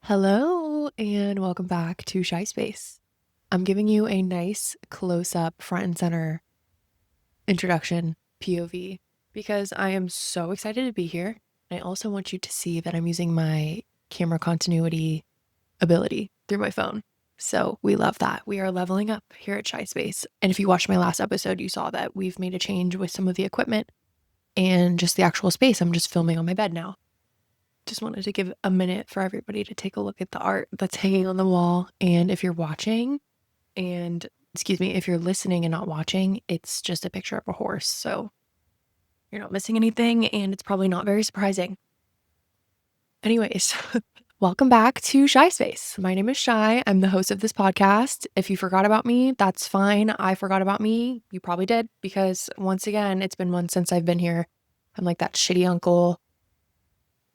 Hello and welcome back to ShySpace. I'm giving you a nice close-up front and center introduction POV because I am so excited to be here. I also want you to see that I'm using my camera continuity ability through my phone. So we love that. We are leveling up here at ShySpace. And if you watched my last episode, you saw that we've made a change with some of the equipment and just the actual space. I'm just filming on my bed now. Just wanted to give a minute for everybody to take a look at the art that's hanging on the wall. And if you're watching and if you're listening and not watching, it's just a picture of a horse. So you're not missing anything and it's probably not very surprising. Anyways, welcome back to Shy Space. My name is Shy. I'm the host of this podcast. If you forgot about me, that's fine. I forgot about me. You probably did because once again, it's been months since I've been here. I'm like that shitty uncle.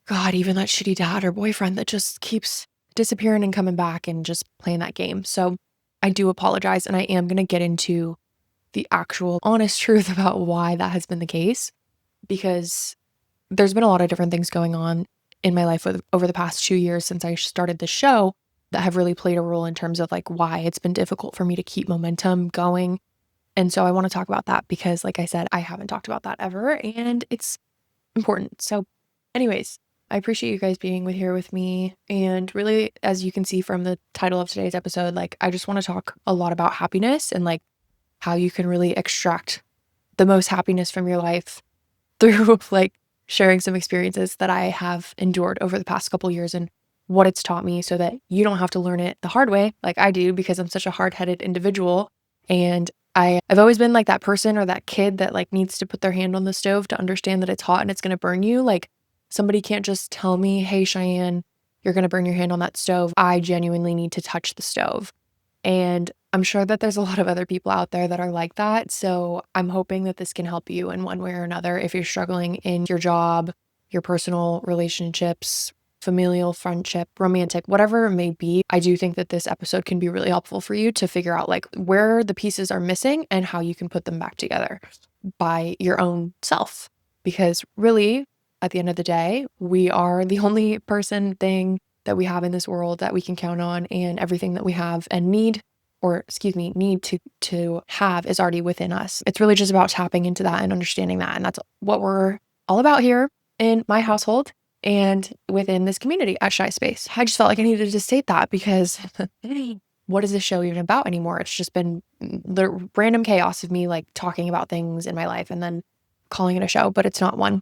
God, even that shitty dad or boyfriend that just keeps disappearing and coming back and just playing that game. So I do apologize. And I am going to get into the actual honest truth about why that has been the case, because there's been a lot of different things going on in my life over the past 2 years since I started the show that have really played a role in terms of like why it's been difficult for me to keep momentum going. And so I want to talk about that because, like I said, I haven't talked about that ever and it's important. So anyways, I appreciate you guys being here with me. And really, as you can see from the title of today's episode, like I just want to talk a lot about happiness and like how you can really extract the most happiness from your life through like sharing some experiences that I have endured over the past couple years and what it's taught me so that you don't have to learn it the hard way like I do because I'm such a hard-headed individual. And I've always been like that person or that kid that like needs to put their hand on the stove to understand that it's hot and it's going to burn you. Like somebody can't just tell me, hey, Cheyenne, you're going to burn your hand on that stove. I genuinely need to touch the stove. And I'm sure that there's a lot of other people out there that are like that. So I'm hoping that this can help you in one way or another if you're struggling in your job, your personal relationships, familial, friendship, romantic, whatever it may be. I do think that this episode can be really helpful for you to figure out like where the pieces are missing and how you can put them back together by your own self. Because really, at the end of the day, we are the only thing that we have in this world that we can count on, and everything that we have and need to have is already within us. It's really just about tapping into that and understanding that. And that's what we're all about here in my household and within this community at Shy Space. I just felt like I needed to state that because what is this show even about anymore? It's just been the random chaos of me like talking about things in my life and then calling it a show, but it's not one.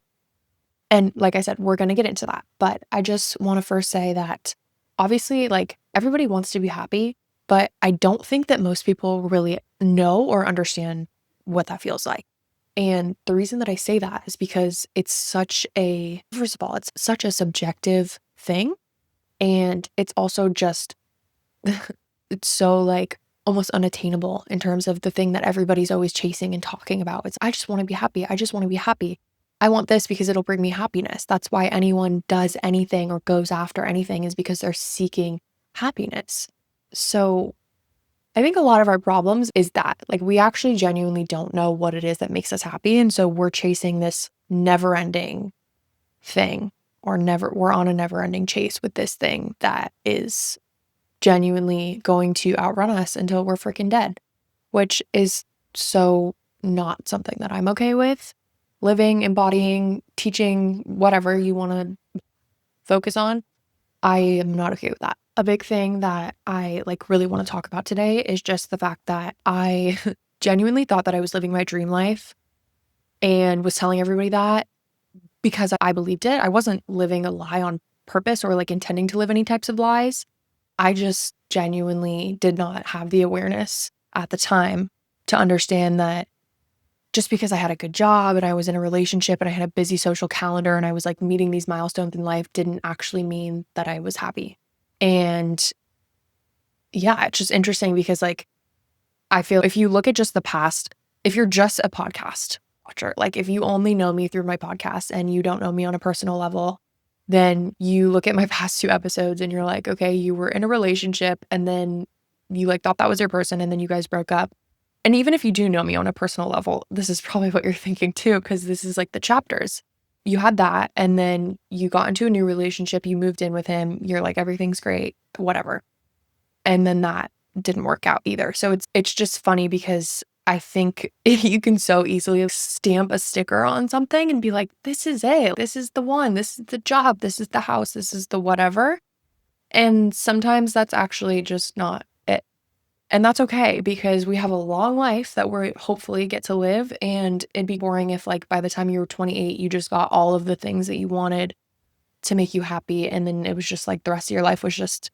And like I said, we're going to get into that. But I just want to first say that obviously, like everybody wants to be happy, but I don't think that most people really know or understand what that feels like. And the reason that I say that is because first of all, it's such a subjective thing. And it's also just, it's so like almost unattainable in terms of the thing that everybody's always chasing and talking about. It's, I just want to be happy. I just want to be happy. I want this because it'll bring me happiness. That's why anyone does anything or goes after anything is because they're seeking happiness. So I think a lot of our problems is that like we actually genuinely don't know what it is that makes us happy. And so we're chasing this never ending thing we're on a never ending chase with this thing that is genuinely going to outrun us until we're freaking dead, which is so not something that I'm okay with. Living, embodying, teaching, whatever you want to focus on, I am not okay with that. A big thing that I like really want to talk about today is just the fact that I genuinely thought that I was living my dream life and was telling everybody that because I believed it. I wasn't living a lie on purpose or like intending to live any types of lies. I just genuinely did not have the awareness at the time to understand that just because I had a good job and I was in a relationship and I had a busy social calendar and I was like meeting these milestones in life didn't actually mean that I was happy. And yeah, it's just interesting because like, I feel if you look at just the past, if you're just a podcast watcher, like if you only know me through my podcast and you don't know me on a personal level, then you look at my past 2 episodes and you're like, okay, you were in a relationship and then you like thought that was your person and then you guys broke up. And even if you do know me on a personal level, this is probably what you're thinking too, because this is like the chapters. you had that, and then you got into a new relationship, you moved in with him, you're like, everything's great, whatever. And then that didn't work out either. So it's just funny because I think you can so easily stamp a sticker on something and be like, this is it. This is the one. This is the job. This is the house. This is the whatever. And sometimes that's actually just not it. And that's okay because we have a long life that we hopefully get to live. And it'd be boring if, like, by the time you were 28, you just got all of the things that you wanted to make you happy. And then it was just like the rest of your life was just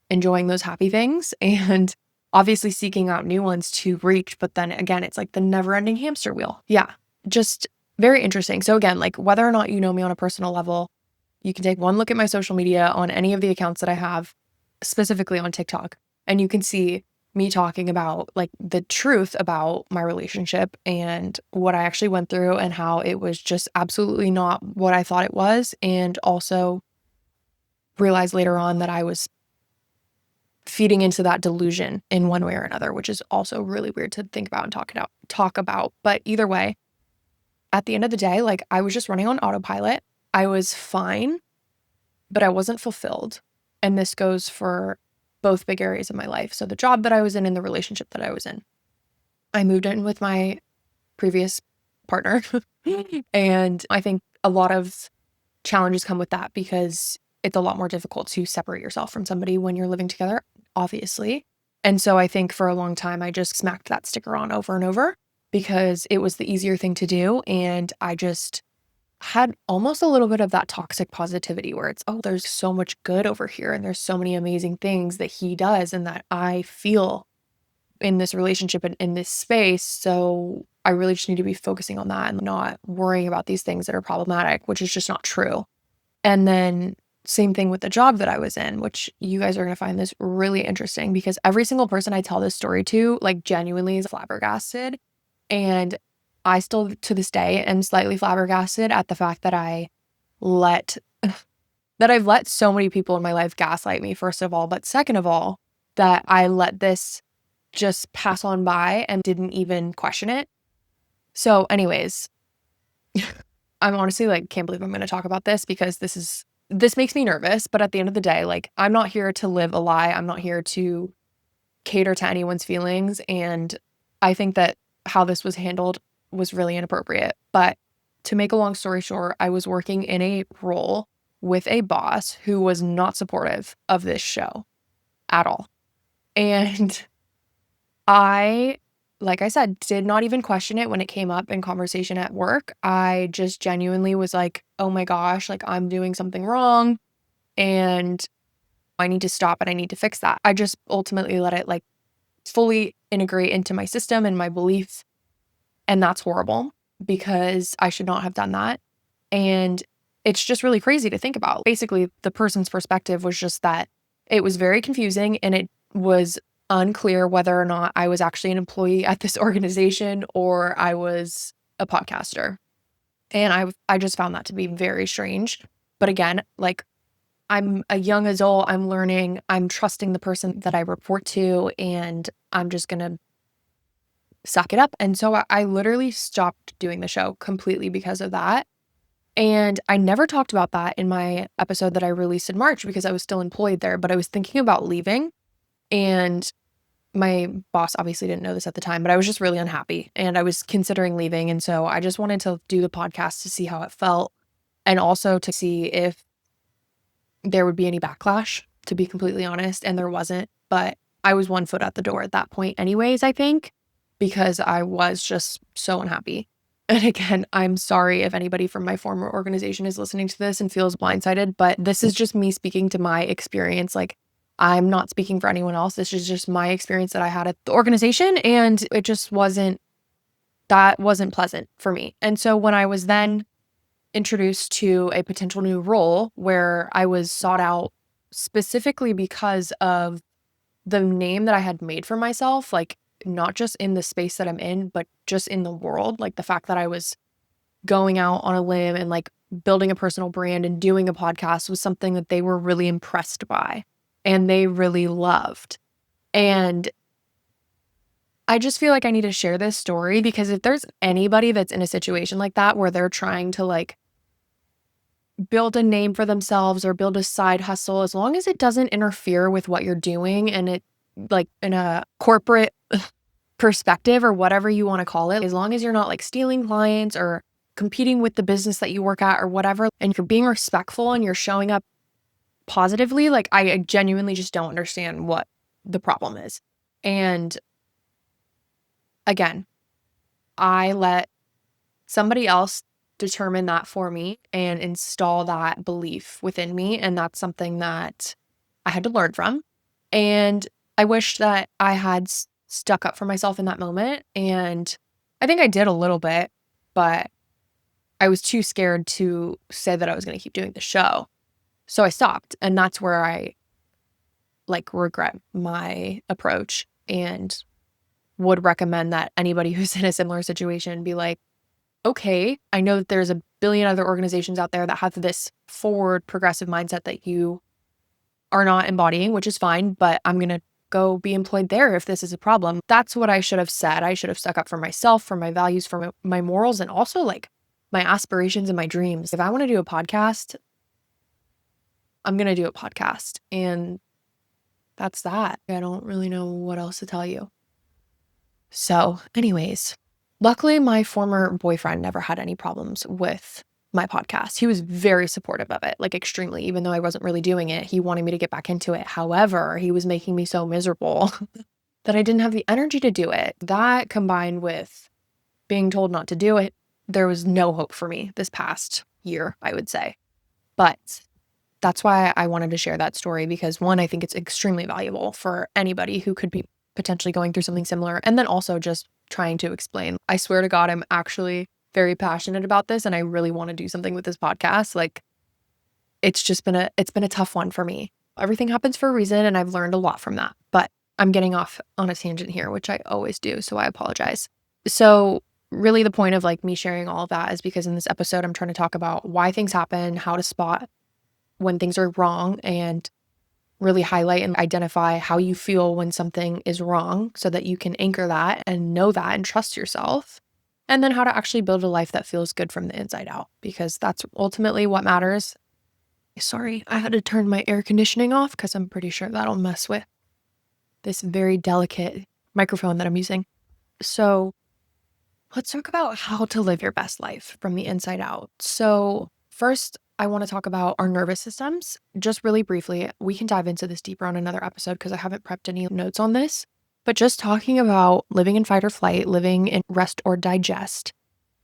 enjoying those happy things and obviously seeking out new ones to reach. But then again, it's like the never ending hamster wheel. Yeah, just very interesting. So again, like, whether or not you know me on a personal level, you can take one look at my social media on any of the accounts that I have, specifically on TikTok, and you can see me talking about like the truth about my relationship and what I actually went through and how it was just absolutely not what I thought it was. And also realize later on that I was feeding into that delusion in one way or another, which is also really weird to think about and talk about. But either way, at the end of the day, like, I was just running on autopilot. I was fine, but I wasn't fulfilled. And this goes for both big areas of my life. So the job that I was in and the relationship that I was in. I moved in with my previous partner. And I think a lot of challenges come with that because it's a lot more difficult to separate yourself from somebody when you're living together, obviously. And so I think for a long time, I just smacked that sticker on over and over because it was the easier thing to do. And I just had almost a little bit of that toxic positivity where it's, oh, there's so much good over here. And there's so many amazing things that he does and that I feel in this relationship and in this space. So I really just need to be focusing on that and not worrying about these things that are problematic, which is just not true. And then same thing with the job that I was in, which you guys are going to find this really interesting because every single person I tell this story to, like, genuinely is flabbergasted. And I still, to this day, am slightly flabbergasted at the fact that let, I've let so many people in my life gaslight me, first of all, but second of all, that I let this just pass on by and didn't even question it. So anyways, I'm honestly like, can't believe I'm going to talk about this because this makes me nervous. But at the end of the day, like, I'm not here to live a lie. I'm not here to cater to anyone's feelings. And I think that how this was handled was really inappropriate. But to make a long story short, I was working in a role with a boss who was not supportive of this show at all. And I, like I said, did not even question it when it came up in conversation at work. I just genuinely was like, oh my gosh, like, I'm doing something wrong and I need to stop and I need to fix that. I just ultimately let it like fully integrate into my system and my beliefs. And that's horrible because I should not have done that. And it's just really crazy to think about. Basically, the person's perspective was just that it was very confusing and it was unclear whether or not I was actually an employee at this organization or I was a podcaster. And I just found that to be very strange. But again, like, I'm a young adult, I'm learning, I'm trusting the person that I report to, and I'm just gonna suck it up. And so I literally stopped doing the show completely because of that. And I never talked about that in my episode that I released in March because I was still employed there, but I was thinking about leaving. And my boss obviously didn't know this at the time, but I was just really unhappy and I was considering leaving. And so I just wanted to do the podcast to see how it felt and also to see if there would be any backlash, to be completely honest. And there wasn't, but I was one foot at the door at that point anyways, I think, because I was just so unhappy. And again, I'm sorry if anybody from my former organization is listening to this and feels blindsided, but this is just me speaking to my experience. Like, I'm not speaking for anyone else. This is just my experience that I had at the organization. And it just wasn't pleasant for me. And so when I was then introduced to a potential new role where I was sought out specifically because of the name that I had made for myself, like, not just in the space that I'm in, but just in the world, like the fact that I was going out on a limb and like building a personal brand and doing a podcast was something that they were really impressed by and they really loved. And I just feel like I need to share this story because if there's anybody that's in a situation like that where they're trying to like build a name for themselves or build a side hustle, as long as it doesn't interfere with what you're doing and it like in a corporate perspective or whatever you want to call it, as long as you're not like stealing clients or competing with the business that you work at or whatever, and you're being respectful and you're showing up positively, like I genuinely just don't understand what the problem is. And again, I let somebody else determine that for me and install that belief within me. And that's something that I had to learn from. And I wish that I had stuck up for myself in that moment. And I think I did a little bit, but I was too scared to say that I was going to keep doing the show. So I stopped. And that's where I like regret my approach and would recommend that anybody who's in a similar situation be like, okay, I know that there's a billion other organizations out there that have this forward progressive mindset that you are not embodying, which is fine, but I'm going to go be employed there if this is a problem. That's what I should have said. I should have stuck up for myself, for my values, for my morals, and also like my aspirations and my dreams. If I want to do a podcast, I'm going to do a podcast. And that's that. I don't really know what else to tell you. So, anyways, luckily my former boyfriend never had any problems with my podcast. He was very supportive of it, like extremely, even though I wasn't really doing it. He wanted me to get back into it. However, he was making me so miserable that I didn't have the energy to do it. That combined with being told not to do it, there was no hope for me this past year, I would say. But that's why I wanted to share that story because one, I think it's extremely valuable for anybody who could be potentially going through something similar. And then also just trying to explain. I swear to God, I'm actually very passionate about this and I really want to do something with this podcast. Like it's been a tough one for me. Everything happens for a reason and I've learned a lot from that. But I'm getting off on a tangent here, which I always do. So I apologize. So really the point of like me sharing all of that is because in this episode, I'm trying to talk about why things happen, how to spot when things are wrong, and really highlight and identify how you feel when something is wrong so that you can anchor that and know that and trust yourself. And then how to actually build a life that feels good from the inside out, because that's ultimately what matters. Sorry, I had to turn my air conditioning off because I'm pretty sure that'll mess with this very delicate microphone that I'm using. So let's talk about how to live your best life from the inside out. So first, I want to talk about our nervous systems. Just really briefly, we can dive into this deeper on another episode because I haven't prepped any notes on this. But just talking about living in fight or flight, living in rest or digest,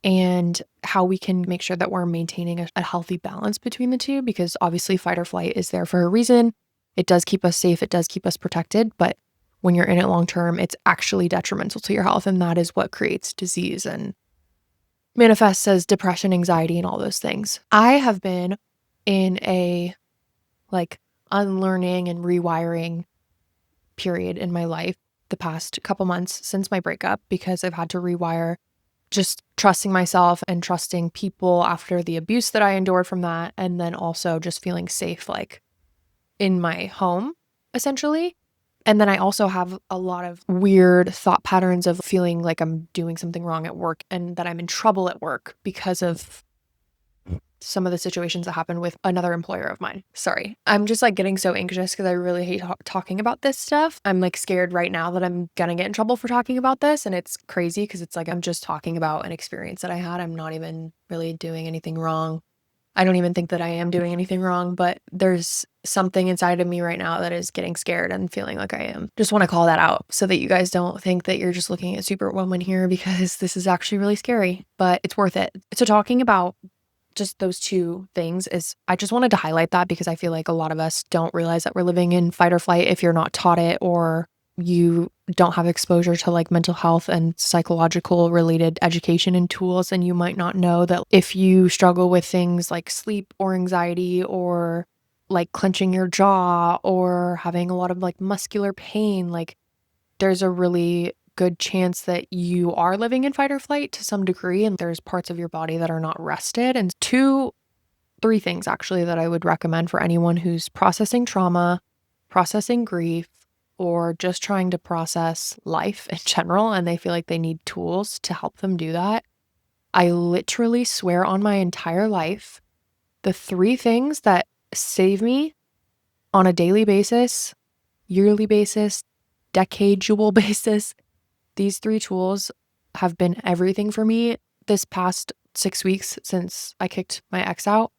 and how we can make sure that we're maintaining a healthy balance between the two, because obviously fight or flight is there for a reason. It does keep us safe. It does keep us protected. But when you're in it long term, it's actually detrimental to your health. And that is what creates disease and manifests as depression, anxiety, and all those things. I have been in a like unlearning and rewiring period in my life the past couple months since my breakup, because I've had to rewire just trusting myself and trusting people after the abuse that I endured from that. And then also just feeling safe, like in my home, essentially. And then I also have a lot of weird thought patterns of feeling like I'm doing something wrong at work and that I'm in trouble at work because of some of the situations that happened with another employer of mine. Sorry. I'm just like getting so anxious because I really hate talking about this stuff. I'm like scared right now that I'm going to get in trouble for talking about this. And it's crazy because it's like I'm just talking about an experience that I had. I'm not even really doing anything wrong. I don't even think that I am doing anything wrong, but there's something inside of me right now that is getting scared and feeling like I am. Just want to call that out so that you guys don't think that you're just looking at Superwoman here, because this is actually really scary, but it's worth it. So talking about just those two things is, I just wanted to highlight that because I feel like a lot of us don't realize that we're living in fight or flight if you're not taught it, or you don't have exposure to like mental health and psychological related education and tools. And you might not know that if you struggle with things like sleep or anxiety or like clenching your jaw or having a lot of like muscular pain, like there's a really good chance that you are living in fight or flight to some degree. And there's parts of your body that are not rested. And three things actually that I would recommend for anyone who's processing trauma, processing grief, or just trying to process life in general, and they feel like they need tools to help them do that. I literally swear on my entire life the 3 things that save me on a daily basis, yearly basis, decadal basis, these 3 tools have been everything for me this past 6 weeks since I kicked my ex out,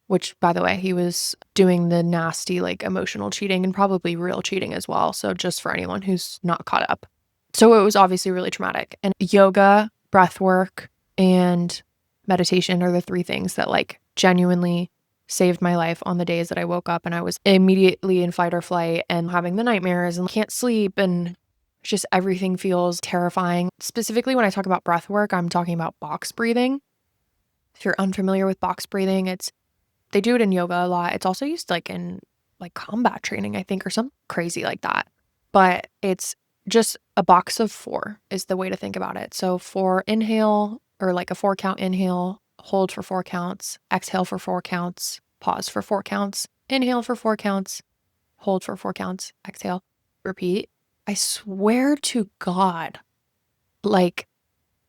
which, by the way, he was doing the nasty, like, emotional cheating and probably real cheating as well, so just for anyone who's not caught up. So it was obviously really traumatic, and yoga, breath work, and meditation are the 3 things that, like, genuinely saved my life on the days that I woke up and I was immediately in fight or flight and having the nightmares and can't sleep, and just everything feels terrifying. Specifically, when I talk about breath work, I'm talking about box breathing. If you're unfamiliar with box breathing, they do it in yoga a lot. It's also used, like, in, like, combat training, I think, or something crazy like that. But it's just a box of 4 is the way to think about it. So 4 inhale, or like a 4 count inhale, hold for 4 counts, exhale for 4 counts, pause for 4 counts, inhale for 4 counts, hold for 4 counts, exhale, repeat. I swear to God, like,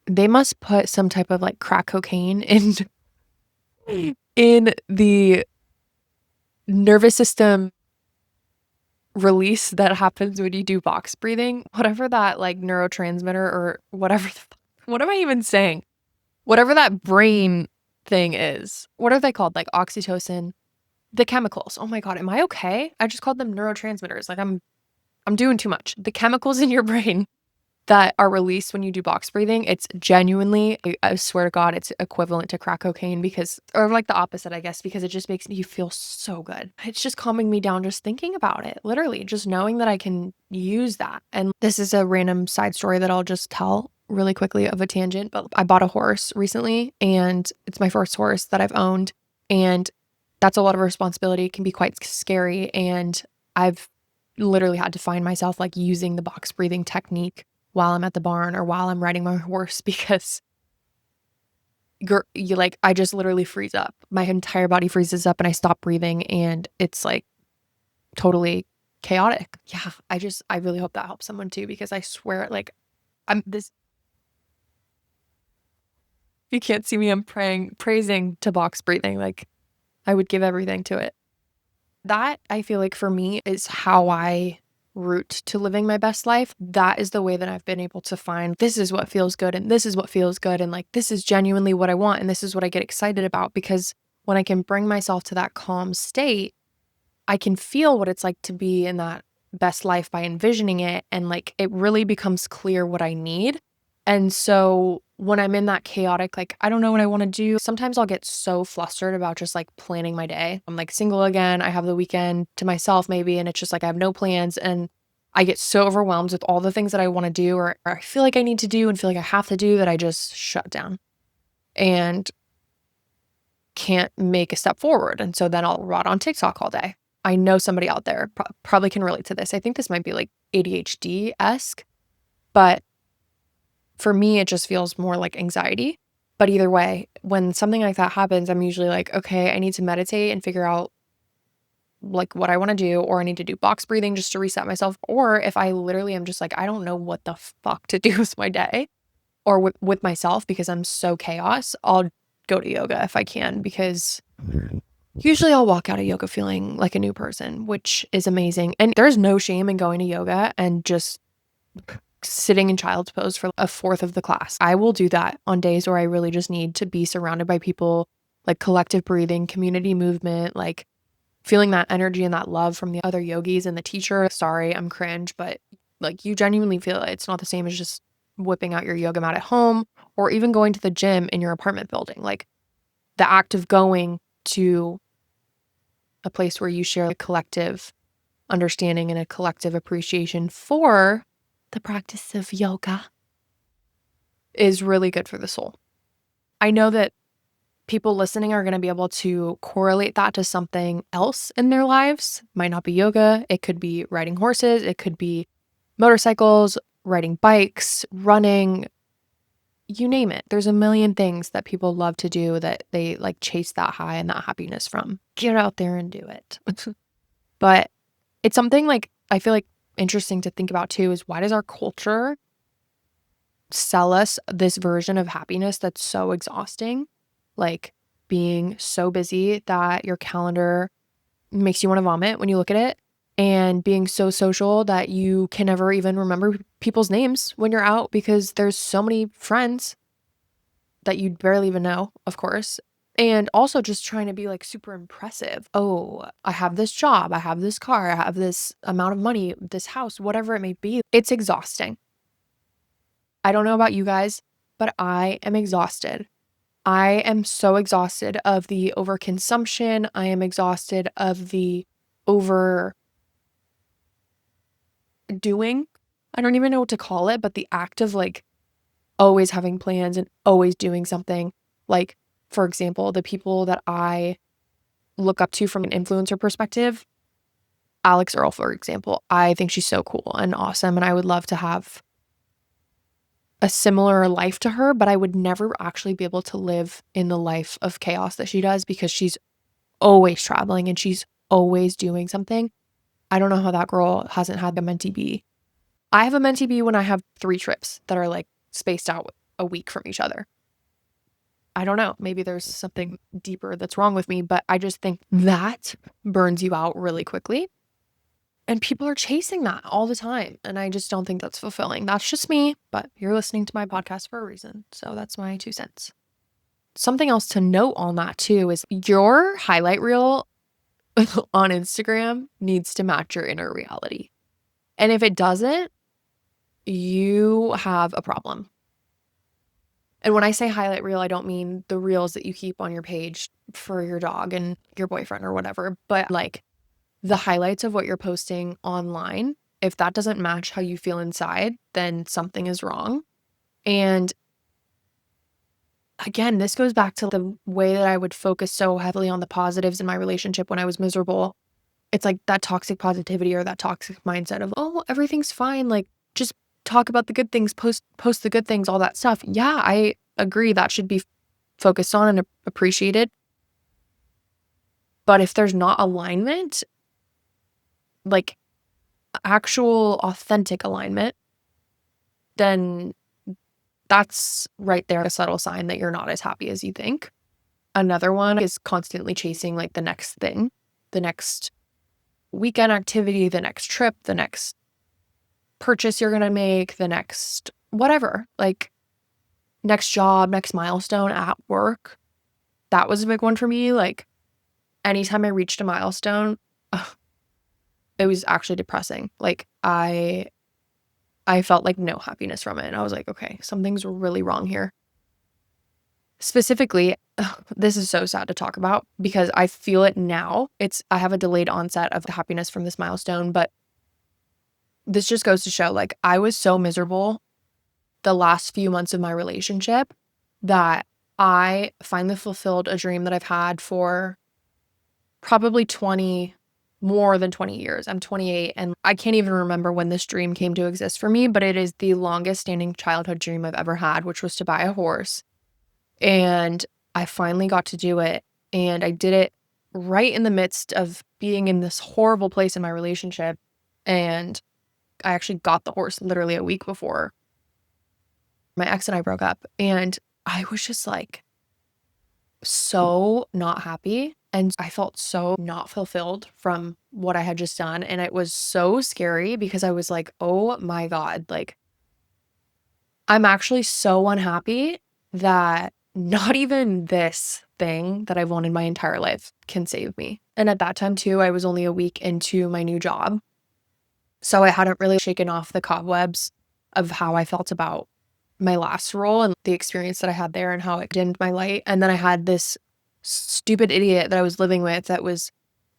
they must put some type of, like, crack cocaine in the nervous system release that happens when you do box breathing, whatever that, like, neurotransmitter or whatever what am I even saying? Whatever that brain thing is. What are they called? Like, oxytocin, the chemicals. Oh my God, am I okay? I just called them neurotransmitters. Like, I'm doing too much. The chemicals in your brain that are released when you do box breathing, it's genuinely, I swear to God, it's equivalent to crack cocaine, because, or like the opposite, I guess, because it just makes you feel so good. It's just calming me down just thinking about it, literally, just knowing that I can use that. And this is a random side story that I'll just tell really quickly of a tangent, but I bought a horse recently, and it's my first horse that I've owned. And that's a lot of responsibility. It can be quite scary. And I've literally had to find myself, like, using the box breathing technique while I'm at the barn or while I'm riding my horse, because you, like, I just literally freeze up. My entire body freezes up and I stop breathing, and it's, like, totally chaotic. Yeah, I really hope that helps someone too, because I swear, like, I'm this you can't see me, I'm praising to box breathing, like, I would give everything to it. That, I feel like, for me, is how I route to living my best life. That is the way that I've been able to find, this is what feels good, and this is what feels good, and, like, this is genuinely what I want, and this is what I get excited about. Because when I can bring myself to that calm state, I can feel what it's like to be in that best life by envisioning it, and, like, it really becomes clear what I need. And so when I'm in that chaotic, like, I don't know what I want to do, sometimes I'll get so flustered about just, like, planning my day. I'm, like, single again. I have the weekend to myself maybe, and it's just like I have no plans, and I get so overwhelmed with all the things that I want to do, or I feel like I need to do and feel like I have to do, that I just shut down and can't make a step forward. And so then I'll rot on TikTok all day. I know somebody out there probably can relate to this. I think this might be, like, ADHD-esque, but for me, it just feels more like anxiety. But either way, when something like that happens, I'm usually like, okay, I need to meditate and figure out, like, what I want to do, or I need to do box breathing just to reset myself. Or if I literally am just like, I don't know what the fuck to do with my day, or with myself, because I'm so chaos, I'll go to yoga if I can, because usually I'll walk out of yoga feeling like a new person, which is amazing. And there's no shame in going to yoga and just sitting in child's pose for a fourth of the class. I will do that on days where I really just need to be surrounded by people, like collective breathing, community movement, like feeling that energy and that love from the other yogis and the teacher. Sorry, I'm cringe, but, like, you genuinely feel it. It's not the same as just whipping out your yoga mat at home, or even going to the gym in your apartment building. Like, the act of going to a place where you share a collective understanding and a collective appreciation for the practice of yoga is really good for the soul. I know that people listening are going to be able to correlate that to something else in their lives. Might not be yoga. It could be riding horses. It could be motorcycles, riding bikes, running, you name it. There's a million things that people love to do that they, like, chase that high and that happiness from. Get out there and do it. But it's something, like, I feel like interesting to think about too, is why does our culture sell us this version of happiness that's so exhausting? Like, being so busy that your calendar makes you want to vomit when you look at it, and being so social that you can never even remember people's names when you're out because there's so many friends that you barely even know, of course. And also just trying to be like super impressive. Oh, I have this job, I have this car, I have this amount of money, this house, whatever it may be. It's exhausting. I don't know about you guys, but I am exhausted. I am so exhausted of the overconsumption. I am exhausted of the overdoing. I don't even know what to call it, but the act of like always having plans and always doing something. Like, for example, the people that I look up to from an influencer perspective, Alex Earl, for example, I think she's so cool and awesome. And I would love to have a similar life to her, but I would never actually be able to live in the life of chaos that she does because she's always traveling and she's always doing something. I don't know how that girl hasn't had a mentee be. I have a mentee be when I have 3 trips that are like spaced out a week from each other. I don't know. Maybe there's something deeper that's wrong with me, but I just think that burns you out really quickly. And people are chasing that all the time. And I just don't think that's fulfilling. That's just me, but you're listening to my podcast for a reason. So that's my 2 cents. Something else to note on that too is your highlight reel on Instagram needs to match your inner reality. And if it doesn't, you have a problem. And when I say highlight reel, I don't mean the reels that you keep on your page for your dog and your boyfriend or whatever, but like the highlights of what you're posting online. If that doesn't match how you feel inside, then something is wrong. And again, this goes back to the way that I would focus so heavily on the positives in my relationship when I was miserable. It's like that toxic positivity or that toxic mindset of, oh, everything's fine. Like, just talk about the good things, post the good things, all that stuff. Yeah, I agree that should be focused on and appreciated. But if there's not alignment, like actual authentic alignment, then that's right there a subtle sign that you're not as happy as you think. Another one is constantly chasing like the next thing, the next weekend activity, the next trip, the next purchase you're going to make, the next whatever, like next job, next milestone at work. That was a big one for me. Like anytime I reached a milestone, it was actually depressing. Like I felt like no happiness from it. And I was like, okay, something's really wrong here. Specifically, this is so sad to talk about because I feel it now. I have a delayed onset of happiness from this milestone, but this just goes to show like I was so miserable the last few months of my relationship that I finally fulfilled a dream that I've had for probably more than 20 years. I'm 28 and I can't even remember when this dream came to exist for me, but it is the longest standing childhood dream I've ever had, which was to buy a horse. And I finally got to do it. And I did it right in the midst of being in this horrible place in my relationship. And I actually got the horse literally a week before my ex and I broke up. And I was just like so not happy. And I felt so not fulfilled from what I had just done. And it was so scary because I was like, oh my God, like I'm actually so unhappy that not even this thing that I've wanted my entire life can save me. And at that time too, I was only a week into my new job. So I hadn't really shaken off the cobwebs of how I felt about my last role and the experience that I had there and how it dimmed my light. And then I had this stupid idiot that I was living with that was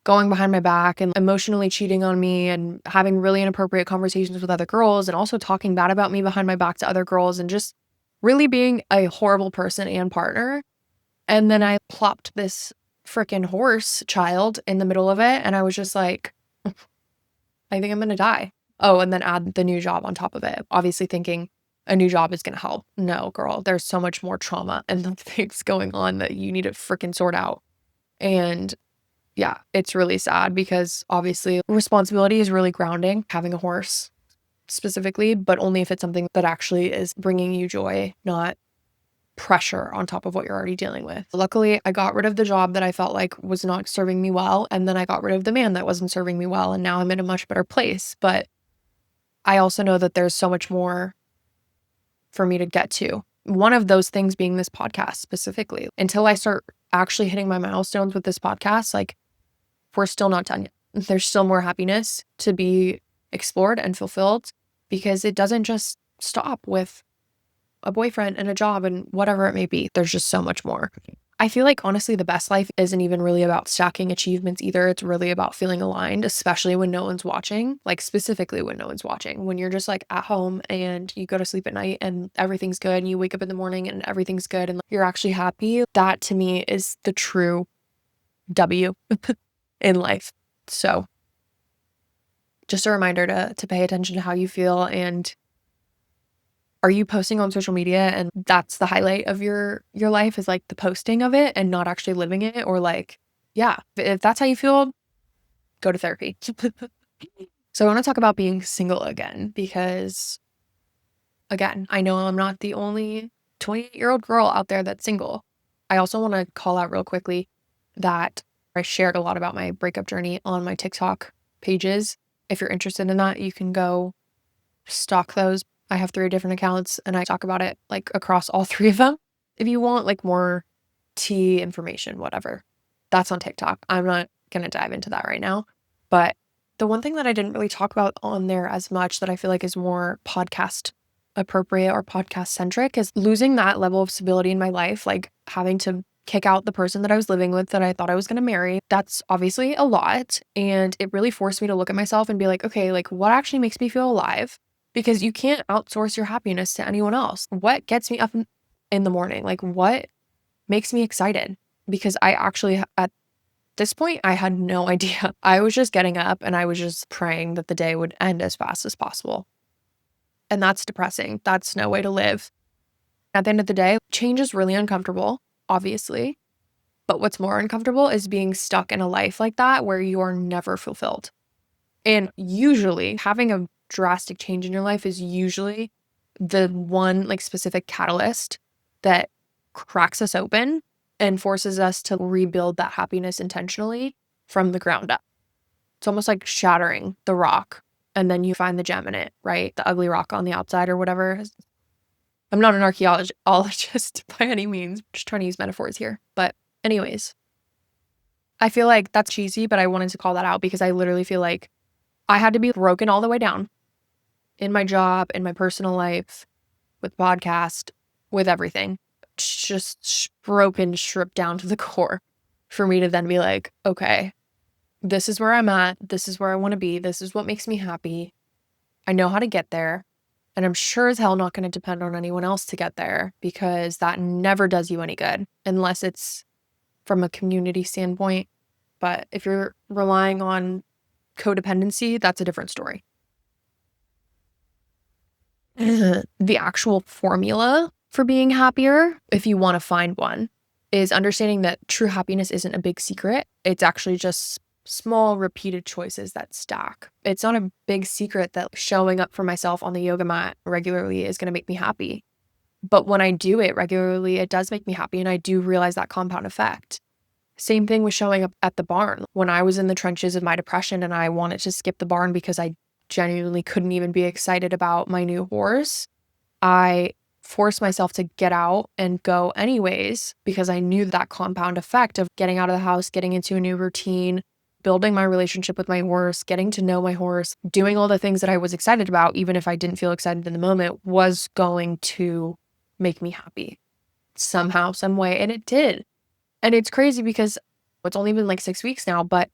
going behind my back and emotionally cheating on me and having really inappropriate conversations with other girls and also talking bad about me behind my back to other girls and just really being a horrible person and partner. And then I plopped this freaking horse child in the middle of it. And I was just like, I think I'm going to die. Oh, and then add the new job on top of it. Obviously thinking a new job is going to help. No, girl, there's so much more trauma and things going on that you need to freaking sort out. And yeah, it's really sad because obviously responsibility is really grounding, having a horse specifically, but only if it's something that actually is bringing you joy, not pressure on top of what you're already dealing with. Luckily, I got rid of the job that I felt like was not serving me well. And then I got rid of the man that wasn't serving me well. And now I'm in a much better place. But I also know that there's so much more for me to get to. One of those things being this podcast specifically. Until I start actually hitting my milestones with this podcast, like, we're still not done yet. There's still more happiness to be explored and fulfilled, because it doesn't just stop with a boyfriend and a job and whatever it may be. There's just so much more. I feel like honestly, the best life isn't even really about stacking achievements either. It's really about feeling aligned, especially when no one's watching, like specifically when no one's watching, when you're just like at home and you go to sleep at night and everything's good and you wake up in the morning and everything's good and you're actually happy. That to me is the true W in life. So just a reminder to pay attention to how you feel. And are you posting on social media and that's the highlight of your life, is like the posting of it and not actually living it? Or like, yeah, if that's how you feel, go to therapy. So I want to talk about being single again, because again, I know I'm not the only 28-year-old girl out there that's single. I also want to call out real quickly that I shared a lot about my breakup journey on my TikTok pages. If you're interested in that, you can go stalk those. I have 3 different accounts and I talk about it like across all 3 of them. If you want like more tea information, whatever, that's on TikTok. I'm not going to dive into that right now. But the one thing that I didn't really talk about on there as much that I feel like is more podcast appropriate or podcast centric is losing that level of stability in my life, like having to kick out the person that I was living with that I thought I was going to marry. That's obviously a lot. And it really forced me to look at myself and be like, okay, like what actually makes me feel alive? Because you can't outsource your happiness to anyone else. What gets me up in the morning? Like what makes me excited? Because I actually, at this point, I had no idea. I was just getting up and I was just praying that the day would end as fast as possible. And that's depressing. That's no way to live. At the end of the day, change is really uncomfortable, obviously. But what's more uncomfortable is being stuck in a life like that where you are never fulfilled. And usually having a drastic change in your life is usually the one like specific catalyst that cracks us open and forces us to rebuild that happiness intentionally from the ground up. It's almost like shattering the rock and then you find the gem in it, right? The ugly rock on the outside or whatever. I'm not an archaeologist by any means. I'm just trying to use metaphors here. But anyways, I feel like that's cheesy, but I wanted to call that out because I literally feel like I had to be broken all the way down in my job, in my personal life, with podcast, with everything. Just broken, stripped down to the core for me to then be like, okay, this is where I'm at. This is where I want to be. This is what makes me happy. I know how to get there. And I'm sure as hell not going to depend on anyone else to get there, because that never does you any good unless it's from a community standpoint. But if you're relying on codependency, that's a different story. The actual formula for being happier, if you want to find one, is understanding that true happiness isn't a big secret. It's actually just small repeated choices that stack. It's not a big secret that showing up for myself on the yoga mat regularly is going to make me happy. But when I do it regularly, it does make me happy. And I do realize that compound effect. Same thing with showing up at the barn. When I was in the trenches of my depression and I wanted to skip the barn because I genuinely couldn't even be excited about my new horse, I forced myself to get out and go anyways, because I knew that compound effect of getting out of the house, getting into a new routine, building my relationship with my horse, getting to know my horse, doing all the things that I was excited about, even if I didn't feel excited in the moment, was going to make me happy somehow, some way. And it did. And it's crazy because it's only been like 6 weeks now, but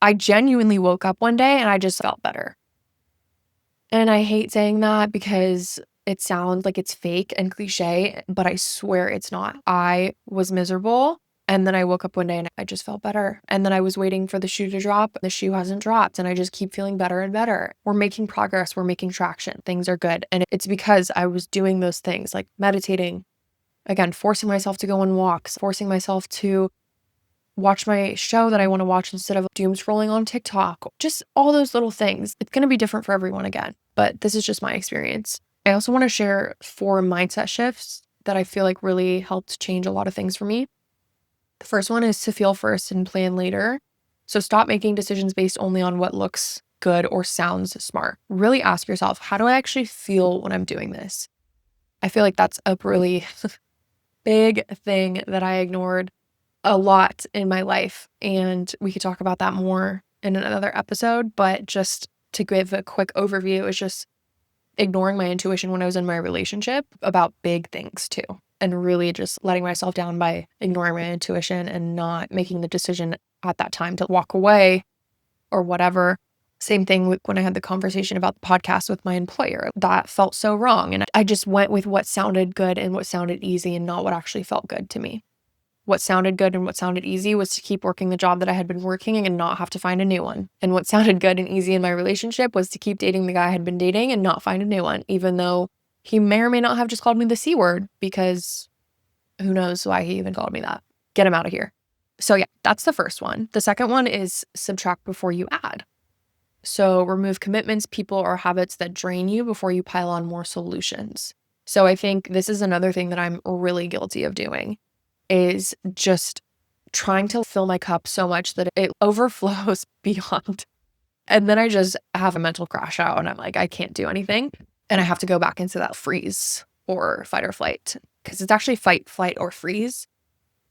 I genuinely woke up one day and I just felt better. And I hate saying that because it sounds like it's fake and cliche, but I swear it's not. I was miserable. And then I woke up one day and I just felt better. And then I was waiting for the shoe to drop. The shoe hasn't dropped. And I just keep feeling better and better. We're making progress. We're making traction. Things are good. And it's because I was doing those things like meditating, again, forcing myself to go on walks, forcing myself to watch my show that I want to watch instead of doom scrolling on TikTok. Just all those little things. It's going to be different for everyone again, but this is just my experience. I also want to share 4 mindset shifts that I feel like really helped change a lot of things for me. The first one is to feel first and plan later. So stop making decisions based only on what looks good or sounds smart. Really ask yourself, how do I actually feel when I'm doing this? I feel like that's a really big thing that I ignored a lot in my life. And we could talk about that more in another episode. But just to give a quick overview, is just ignoring my intuition when I was in my relationship about big things too. And really just letting myself down by ignoring my intuition and not making the decision at that time to walk away or whatever. Same thing with when I had the conversation about the podcast with my employer. That felt so wrong. And I just went with what sounded good and what sounded easy and not what actually felt good to me. What sounded good and what sounded easy was to keep working the job that I had been working and not have to find a new one. And what sounded good and easy in my relationship was to keep dating the guy I had been dating and not find a new one, even though he may or may not have just called me the C word, because who knows why he even called me that. Get him out of here. So yeah, that's the first one. The second one is subtract before you add. So remove commitments, people, or habits that drain you before you pile on more solutions. So I think this is another thing that I'm really guilty of doing, is just trying to fill my cup so much that it overflows beyond. And then I just have a mental crash out and I'm like, I can't do anything. And I have to go back into that freeze or fight or flight, because it's actually fight, flight, or freeze.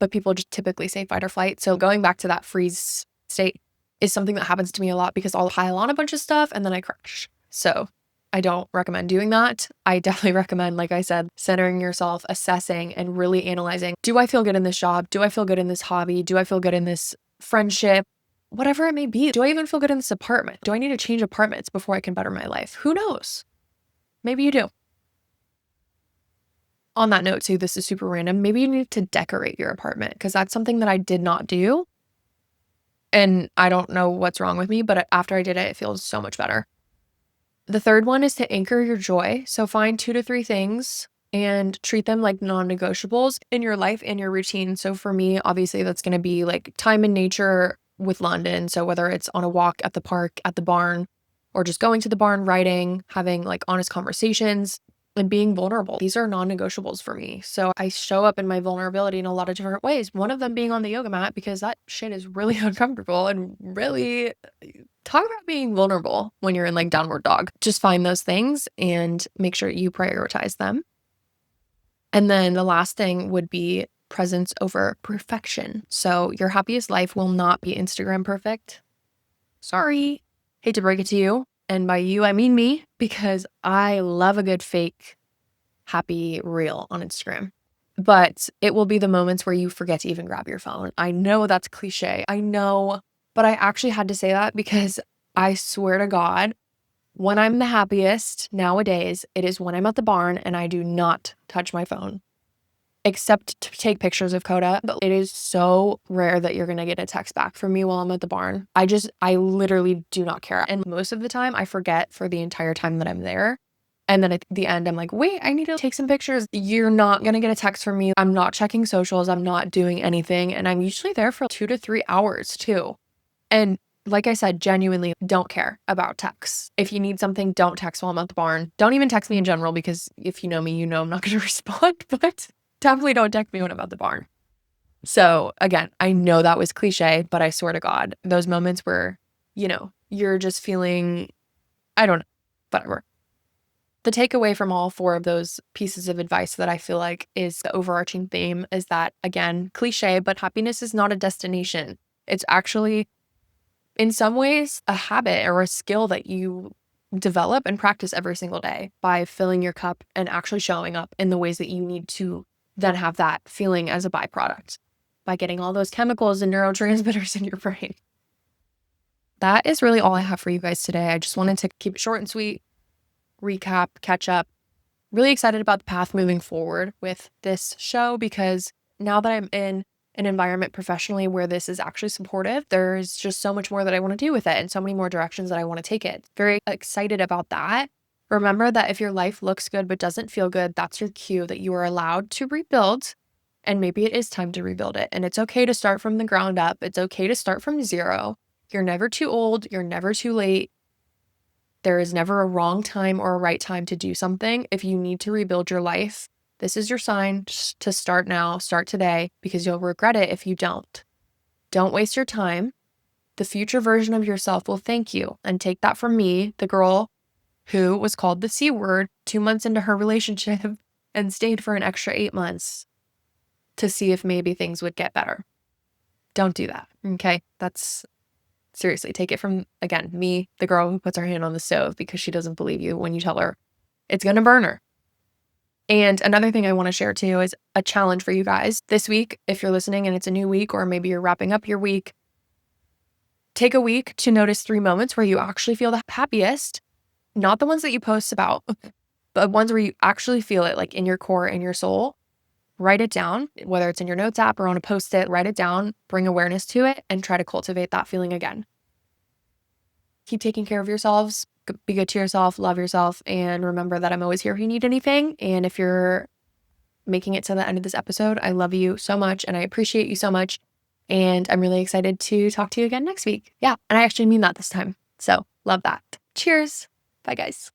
But people just typically say fight or flight. So going back to that freeze state is something that happens to me a lot, because I'll pile on a bunch of stuff and then I crash. So I don't recommend doing that. I definitely recommend, like I said, centering yourself, assessing, and really analyzing. Do I feel good in this job? Do I feel good in this hobby? Do I feel good in this friendship? Whatever it may be. Do I even feel good in this apartment? Do I need to change apartments before I can better my life? Who knows? Maybe you do. On that note too, this is super random. Maybe you need to decorate your apartment, because that's something that I did not do. And I don't know what's wrong with me, but after I did it, it feels so much better. The third one is to anchor your joy. So find 2 to 3 things and treat them like non-negotiables in your life and your routine. So for me, obviously that's going to be like time in nature with London. So whether it's on a walk at the park, at the barn, or just going to the barn, writing, having like honest conversations, and being vulnerable. These are non-negotiables for me. So I show up in my vulnerability in a lot of different ways. One of them being on the yoga mat, because that shit is really uncomfortable, and really talk about being vulnerable when you're in like downward dog. Just find those things and make sure you prioritize them. And then the last thing would be presence over perfection. So your happiest life will not be Instagram perfect. Sorry. Hate to break it to you. And by you, I mean me, because I love a good fake happy reel on Instagram. But it will be the moments where you forget to even grab your phone. I know that's cliche. I know, but I actually had to say that, because I swear to God, when I'm the happiest nowadays, it is when I'm at the barn and I do not touch my phone, except to take pictures of Coda. But it is so rare that you're going to get a text back from me while I'm at the barn. I literally do not care. And most of the time I forget for the entire time that I'm there. And then at the end, I'm like, wait, I need to take some pictures. You're not going to get a text from me. I'm not checking socials. I'm not doing anything. And I'm usually there for 2 to 3 hours too. And like I said, genuinely don't care about texts. If you need something, don't text while I'm at the barn. Don't even text me in general, because if you know me, you know I'm not going to respond. But definitely don't text me when I'm at the barn. So again, I know that was cliche, but I swear to God, those moments where, you're just feeling, I don't know, whatever. The takeaway from all 4 of those pieces of advice that I feel like is the overarching theme is that, again, cliche, but happiness is not a destination. It's actually, in some ways, a habit or a skill that you develop and practice every single day by filling your cup and actually showing up in the ways that you need to then have that feeling as a byproduct, by getting all those chemicals and neurotransmitters in your brain. That is really all I have for you guys today. I just wanted to keep it short and sweet, recap, catch up. Really excited about the path moving forward with this show, because now that I'm in an environment professionally where this is actually supportive, there's just so much more that I want to do with it and so many more directions that I want to take it. Very excited about that. Remember that if your life looks good but doesn't feel good, that's your cue that you are allowed to rebuild, and maybe it is time to rebuild it. And it's okay to start from the ground up. It's okay to start from zero. You're never too old. You're never too late. There is never a wrong time or a right time to do something. If you need to rebuild your life, This is your sign to start now, start today, because you'll regret it if you don't. Don't waste your time. The future version of yourself will thank you. And take that from me, the girl who was called the C word 2 months into her relationship and stayed for an extra 8 months to see if maybe things would get better. Don't do that, okay? That's seriously, take it from, again, me, the girl who puts her hand on the stove because she doesn't believe you when you tell her it's going to burn her. And another thing I want to share too is a challenge for you guys this week. If you're listening and it's a new week, or maybe you're wrapping up your week, take a week to notice 3 moments where you actually feel the happiest, not the ones that you post about, but ones where you actually feel it like in your core, in your soul. Write it down, whether it's in your notes app or on a Post-it, write it down, bring awareness to it, and try to cultivate that feeling again. Keep taking care of yourselves, be good to yourself, love yourself, and remember that I'm always here if you need anything. And if you're making it to the end of this episode, I love you so much and I appreciate you so much. And I'm really excited to talk to you again next week. Yeah, and I actually mean that this time. So love that. Cheers. Bye, guys.